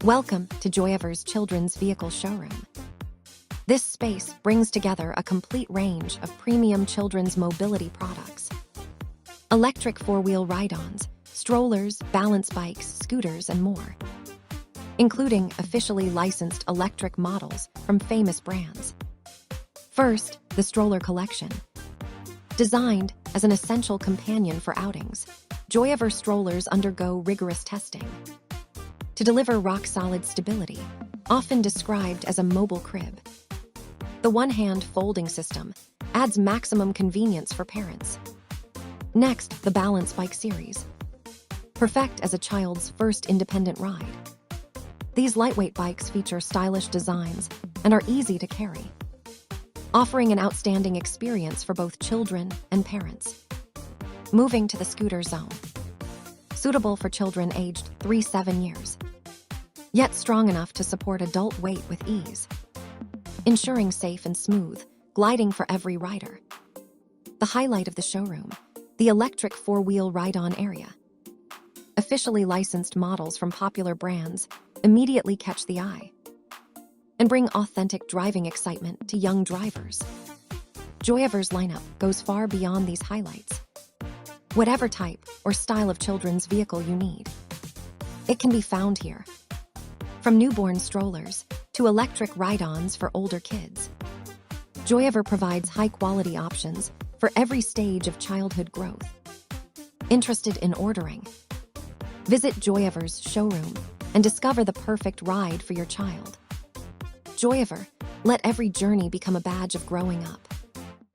Welcome to Joyever's Children's Vehicle Showroom. This space brings together a complete range of premium children's mobility products. Electric four-wheel ride-ons, strollers, balance bikes, scooters, and more. Including officially licensed electric models from famous brands. First, the stroller collection. Designed as an essential companion for outings, Joyever strollers undergo rigorous testing to deliver rock-solid stability, often described as a mobile crib. The one-hand folding system adds maximum convenience for parents. Next, the balance bike series. Perfect as a child's first independent ride. These lightweight bikes feature stylish designs and are easy to carry, offering an outstanding experience for both children and parents. Moving to the scooter zone. Suitable for children aged 3-7 years, yet strong enough to support adult weight with ease, ensuring safe and smooth gliding for every rider. The highlight of the showroom, the electric four-wheel ride-on area. Officially licensed models from popular brands immediately catch the eye and bring authentic driving excitement to young drivers. Joyever's lineup goes far beyond these highlights. Whatever type or style of children's vehicle you need, it can be found here. From newborn strollers to electric ride-ons for older kids, Joyever provides high-quality options for every stage of childhood growth. Interested in ordering? Visit Joyever's showroom and discover the perfect ride for your child. Joyever, let every journey become a badge of growing up.